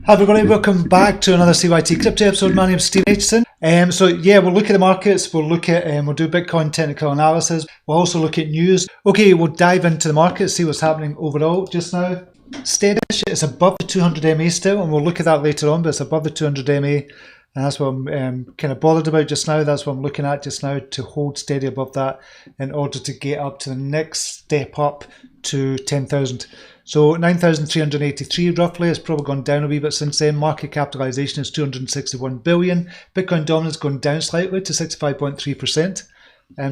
Hi everybody, welcome back to another CYT-Crypto episode. My name is Steve Aitchison. So we'll look at the markets, we'll look at, we'll do Bitcoin technical analysis, we'll also look at news. Okay, we'll dive into the market, see what's happening overall just now. Steadish, it's above the 200 MA still, and we'll look at that later on, but it's above the 200 MA. And that's what I'm kind of bothered about just now. That's what I'm looking at just now, to hold steady above that in order to get up to the next step up to 10,000. So 9,383 roughly. It's probably gone down a wee bit since then. Market capitalization is 261 billion. Bitcoin dominance going down slightly to 65.3%.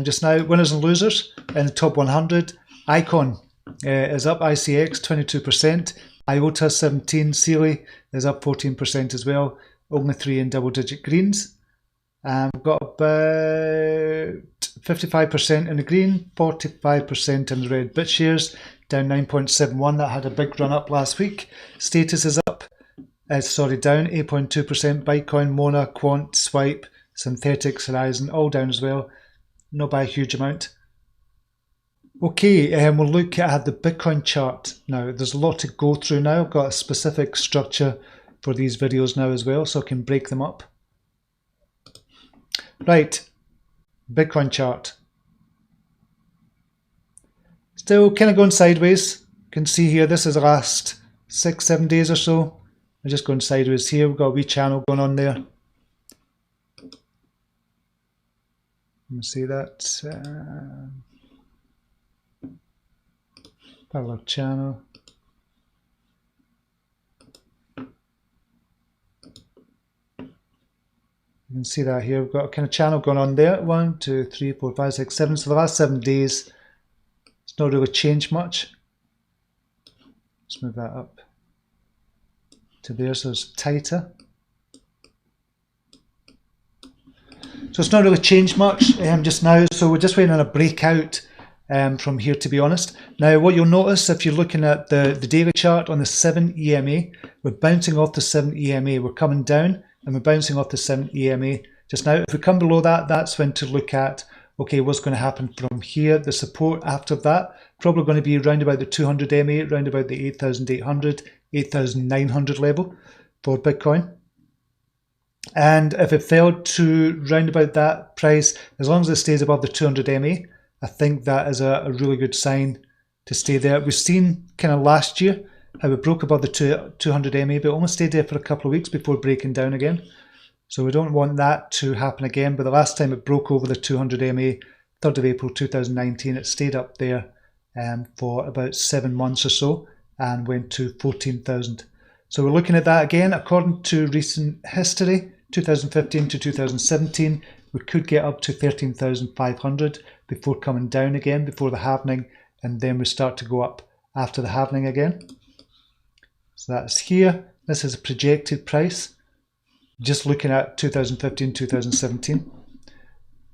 Just now, winners and losers in the top 100. Icon is up, ICX 22%. IOTA 17, Sealy is up 14% as well. Only 3 in double-digit greens. We've got about 55% in the green, 45% in the red. BitShares down 9.71. That had a big run up last week. Status is up. Down 8.2%. Bitcoin, Mona, Quant, Swipe, Synthetics, Horizon, all down as well. Not by a huge amount. Okay, we'll look at the Bitcoin chart now. There's a lot to go through now. I've got a specific structure for these videos now as well, so I can break them up. Right, Bitcoin chart. Still kind of going sideways. You can see here, this is the last 6-7 days or so. We're just going sideways here. We've got a wee channel going on there. Let me see that. Parallel channel. You can see that here. We've got a kind of channel going on there. 1, 2, 3, 4, 5, 6, 7. So the last 7 days, it's not really changed much. Let's move that up to there so it's tighter. So it's not really changed much just now. So we're just waiting on a breakout from here, to be honest. Now, what you'll notice if you're looking at the daily chart on the 7 EMA, we're bouncing off the 7 EMA. We're coming down and we're bouncing off the 7 EMA just now. If we come below that, that's when to look at, okay, what's going to happen from here. The support after that, probably going to be around about the 200 MA, around about the 8,800, 8,900 level for Bitcoin. And if it fell to round about that price, as long as it stays above the 200 MA, I think that is a really good sign to stay there. We've seen kind of last year how it broke above the 200 MA, but almost stayed there for a couple of weeks before breaking down again. So we don't want that to happen again. But the last time it broke over the 200 MA, 3rd of April 2019, it stayed up there for about 7 months or so and went to 14,000. So we're looking at that again. According to recent history, 2015 to 2017, we could get up to 13,500 before coming down again, before the halving, and then we start to go up after the halving again. So that's here. This is a projected price, just looking at 2015, 2017.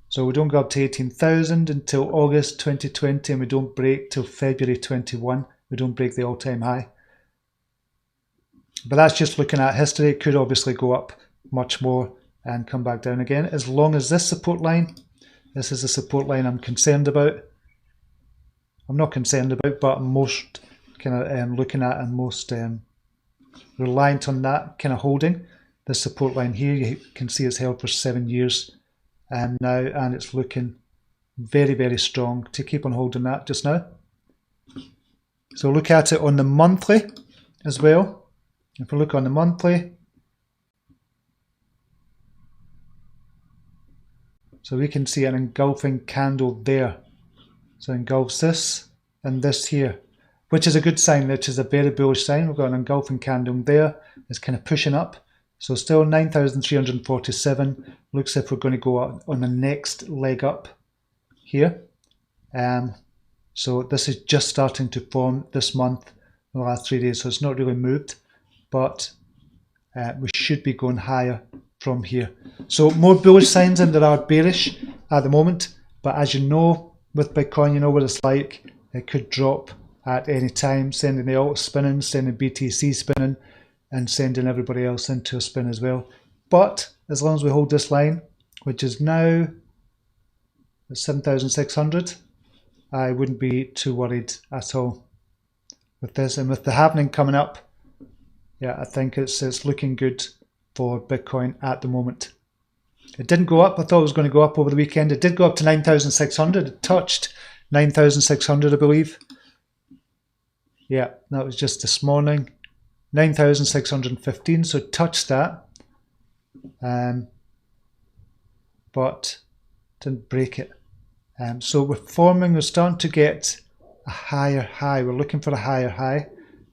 So we don't go up to 18,000 until August 2020, and we don't break till February 21. We don't break the all-time high. But that's just looking at history. It could obviously go up much more and come back down again, as long as this support line, this is the support line I'm concerned about. I'm not concerned about, but I'm most kind of looking at and most reliant on that kind of holding. The support line here, you can see it's held for 7 years now, and it's looking very, very strong to keep on holding that just now. So look at it on the monthly as well. If we look on the monthly, so we can see an engulfing candle there. So engulfs this and this here, which is a good sign, which is a very bullish sign. We've got an engulfing candle there. It's kind of pushing up. So still 9,347. Looks like we're going to go up on the next leg up here. So this is just starting to form this month, in the last 3 days. So it's not really moved, but we should be going higher from here. So more bullish signs than there are bearish at the moment. But as you know, with Bitcoin, you know what it's like. It could drop at any time, sending the alt spinning, sending BTC spinning, and sending everybody else into a spin as well. But as long as we hold this line, which is now 7,600, I wouldn't be too worried at all with this. And with the halving coming up yeah, I think it's looking good for Bitcoin at the moment. It didn't go up. I thought it was going to go up over the weekend. It did go up to 9,600. It touched 9,600, I believe. Yeah, that was just this morning. 9,615, so it touched that. But didn't break it. So we're starting to get a higher high. We're looking for a higher high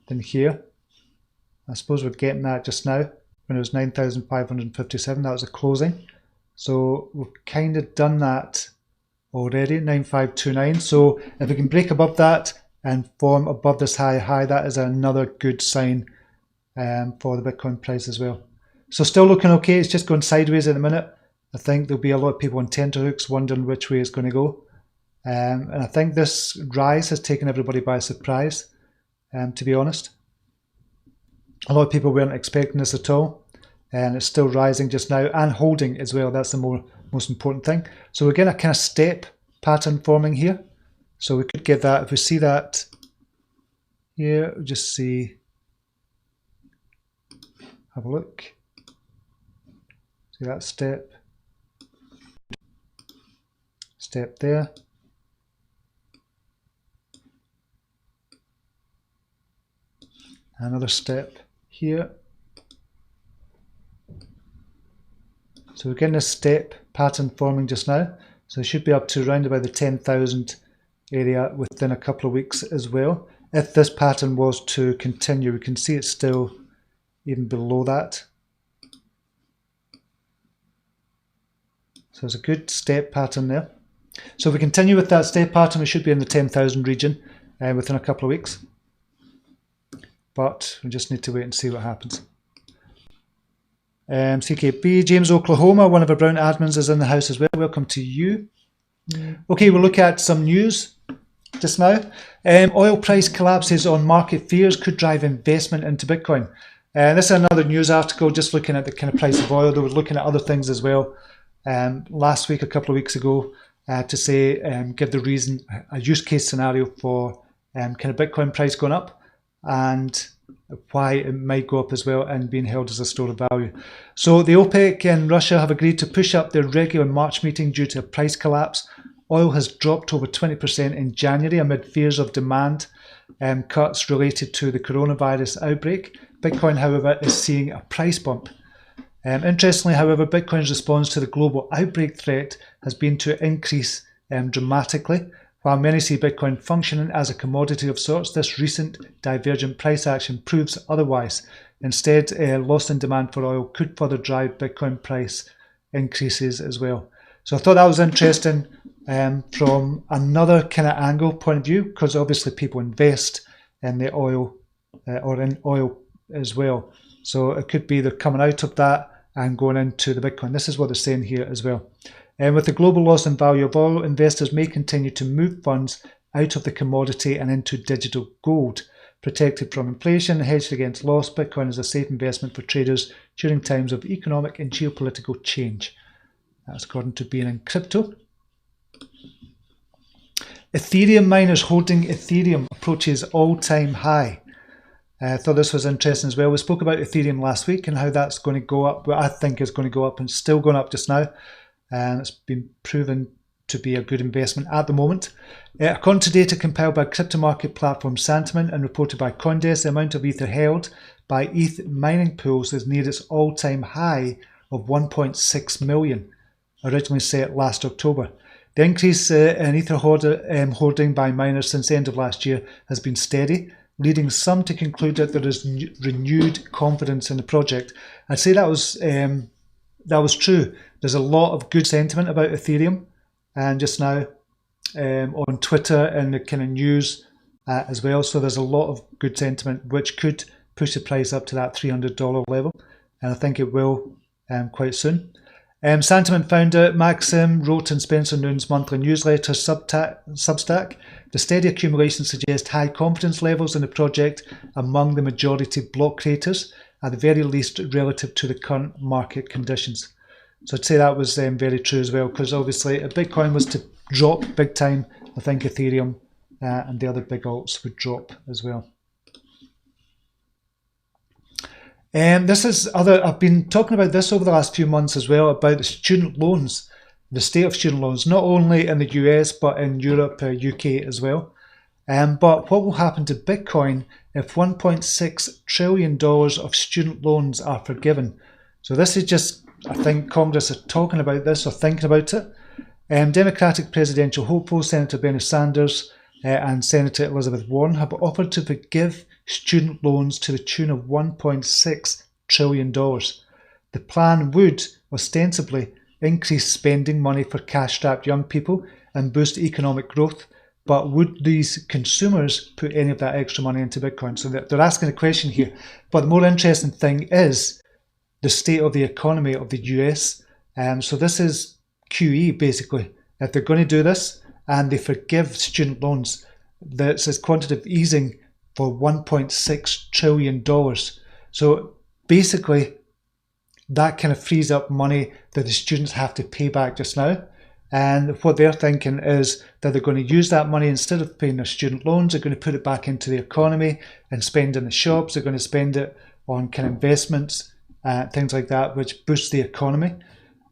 than here. I suppose we're getting that just now when it was 9,557. That was a closing. So we've kind of done that already, 9,529. So if we can break above that and form above this higher high, that is another good sign for the Bitcoin price as well. So still looking okay. It's just going sideways at the minute. I think there'll be a lot of people on tenterhooks wondering which way it's going to go. And I think this rise has taken everybody by surprise, to be honest. A lot of people weren't expecting this at all. And it's still rising just now and holding as well. That's the most important thing. So we're getting a kind of step pattern forming here. So we could get that. If we see that here, we'll just see, have a look. See that step there. Another step here. So we're getting a step pattern forming just now. So it should be up to around about the 10,000 area within a couple of weeks as well. If this pattern was to continue, we can see it's still even below that. So there's a good step pattern there. So if we continue with that step pattern, we should be in the 10,000 region within a couple of weeks. But we just need to wait and see what happens. CKB, James Oklahoma, one of our Brown admins, is in the house as well. Welcome to you. Okay, we'll look at some news just now. Oil price collapses on market fears could drive investment into Bitcoin. This is another news article just looking at the kind of price of oil. They were looking at other things as well last week, a couple of weeks ago, to say, give the reason, a use case scenario for kind of Bitcoin price going up and why it might go up as well and being held as a store of value. So the OPEC and Russia have agreed to push up their regular March meeting due to a price collapse. Oil has dropped over 20% in January amid fears of demand cuts related to the coronavirus outbreak. Bitcoin, however, is seeing a price bump. Interestingly, however, Bitcoin's response to the global outbreak threat has been to increase dramatically. While many see Bitcoin functioning as a commodity of sorts, this recent divergent price action proves otherwise. Instead, loss in demand for oil could further drive Bitcoin price increases as well. So I thought that was interesting from another kind of angle point of view, because obviously people invest in the oil or in oil as well. So it could be they're coming out of that and going into the Bitcoin. This is what they're saying here as well. And with the global loss in value of oil, investors may continue to move funds out of the commodity and into digital gold. Protected from inflation, hedged against loss, Bitcoin is a safe investment for traders during times of economic and geopolitical change. That's according to Crypto. Ethereum miners hoarding Ethereum approaches all-time high. I thought this was interesting as well. We spoke about Ethereum last week and how that's going to go up. Well, I think it's going to go up and still going up just now. And it's been proven to be a good investment at the moment. According to data compiled by crypto market platform Santiment and reported by Coinbase, the amount of Ether held by ETH mining pools is near its all-time high of 1.6 million, originally set last October. The increase in Ether hoarding by miners since the end of last year has been steady, leading some to conclude that there is renewed confidence in the project. I'd say that was true. There's a lot of good sentiment about Ethereum and just now on Twitter and the kind of news as well. So there's a lot of good sentiment which could push the price up to that $300 level. And I think it will quite soon. Santiment founder Maxim wrote in Spencer Noon's monthly newsletter Substack, the steady accumulation suggests high confidence levels in the project among the majority block creators, at the very least relative to the current market conditions. So I'd say that was very true as well, because obviously if Bitcoin was to drop big time, I think Ethereum and the other big alts would drop as well. I've been talking about this over the last few months as well, about the student loans, the state of student loans, not only in the US, but in Europe, UK as well. But what will happen to Bitcoin if $1.6 trillion of student loans are forgiven? So this is just, I think Congress are talking about this or thinking about it. Democratic presidential hopeful Senator Bernie Sanders and Senator Elizabeth Warren have offered to forgive student loans to the tune of $1.6 trillion. The plan would ostensibly increase spending money for cash-strapped young people and boost economic growth, but would these consumers put any of that extra money into Bitcoin? So they're asking a question here. But the more interesting thing is the state of the economy of the US. So this is QE basically. If they're going to do this and they forgive student loans, that says quantitative easing for $1.6 trillion. So basically that kind of frees up money that the students have to pay back just now. And what they're thinking is that they're going to use that money, instead of paying their student loans, they're going to put it back into the economy and spend in the shops. They're going to spend it on kind of investments, things like that, which boosts the economy.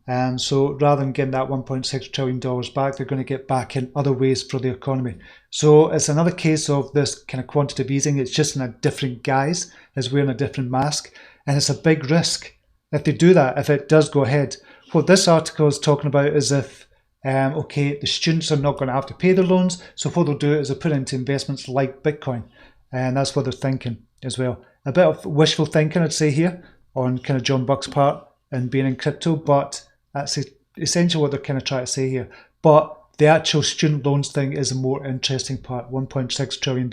And so rather than getting that $1.6 trillion back, they're going to get back in other ways for the economy. So it's another case of this kind of quantitative easing. It's just in a different guise, as wearing a different mask. And it's a big risk if they do that, if it does go ahead. What this article is talking about is if okay, the students are not going to have to pay their loans, so what they'll do is they'll put it into investments like Bitcoin, and that's what they're thinking as well. A bit of wishful thinking, I'd say here, on kind of John Buck's part and being in crypto, but that's essentially what they're kind of trying to say here. But the actual student loans thing is a more interesting part, $1.6 trillion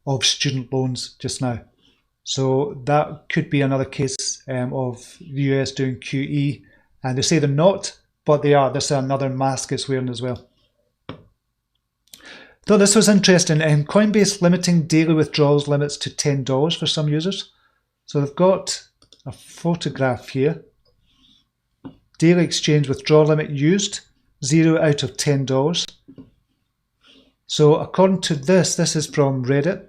of student loans just now. So that could be another case of the US doing QE, and they say they're not, but they are. This is another mask it's wearing as well. Thought this was interesting. Coinbase limiting daily withdrawals limits to $10 for some users. So they've got a photograph here. Daily exchange withdrawal limit used, 0 out of $10. So according to this is from Reddit,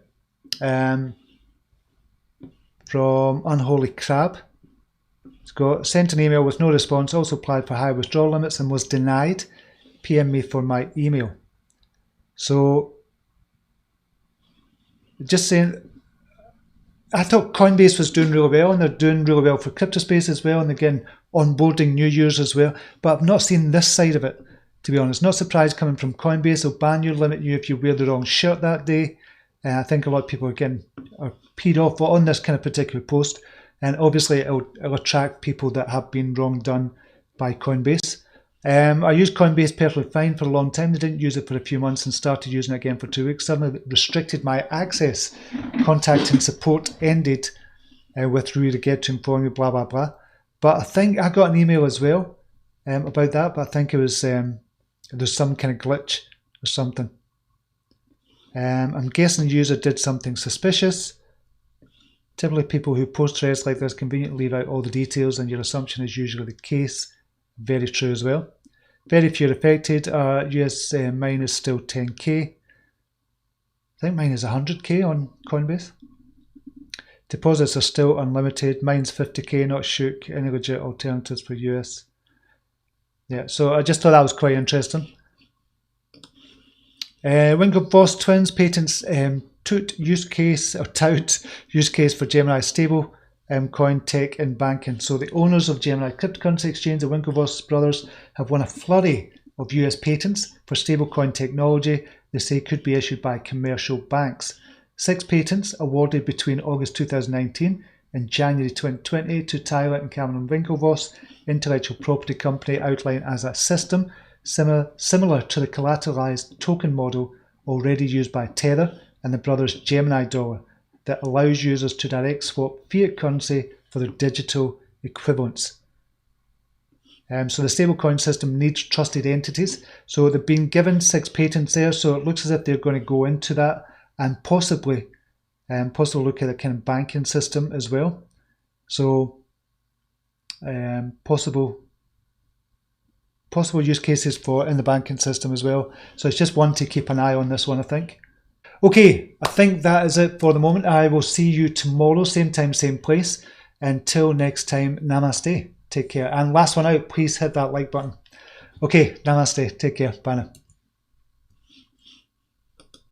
from Unholy Crab. Sent an email with no response, also applied for high withdrawal limits and was denied. PM me for my email. So, just saying, I thought Coinbase was doing really well, and they're doing really well for crypto space as well, and again, onboarding new users as well. But I've not seen this side of it, to be honest. Not surprised coming from Coinbase. They'll ban you, limit you if you wear the wrong shirt that day. I think a lot of people, again, are peed off on this kind of particular post. And obviously it'll attract people that have been wrong done by Coinbase. I used Coinbase perfectly fine for a long time. They didn't use it for a few months and started using it again for 2 weeks. Suddenly restricted my access. Contacting support ended with who to get to inform you, blah, blah, blah. But I think I got an email as well about that. But I think it was there's some kind of glitch or something. I'm guessing the user did something suspicious. Typically, people who post threads like this conveniently leave out all the details, and your assumption is usually the case. Very true as well. Very few affected. US mine is still 10k. I think mine is 100k on Coinbase. Deposits are still unlimited. Mine's 50k, not shook. Any legit alternatives for US? Yeah, so I just thought that was quite interesting. Winklevoss twins patents Tout use case, or Tout use case for Gemini stable coin tech and banking. So the owners of Gemini cryptocurrency exchange, the Winklevoss brothers, have won a flurry of US patents for stablecoin technology they say could be issued by commercial banks. 6 patents awarded between August 2019 and January 2020 to Tyler and Cameron Winklevoss intellectual property company, outlined as a system similar to the collateralized token model already used by Tether and the brothers' Gemini dollar, that allows users to direct swap fiat currency for their digital equivalents. So the stablecoin system needs trusted entities. So they've been given 6 patents there, so it looks as if they're going to go into that and possibly look at a kind of banking system as well. So possible use cases for in the banking system as well. So it's just one to keep an eye on, this one, I think. Okay, I think that is it for the moment. I will see you tomorrow, same time, same place. Until next time, namaste. Take care. And last one out, please hit that like button. Okay, namaste. Take care. Bye now.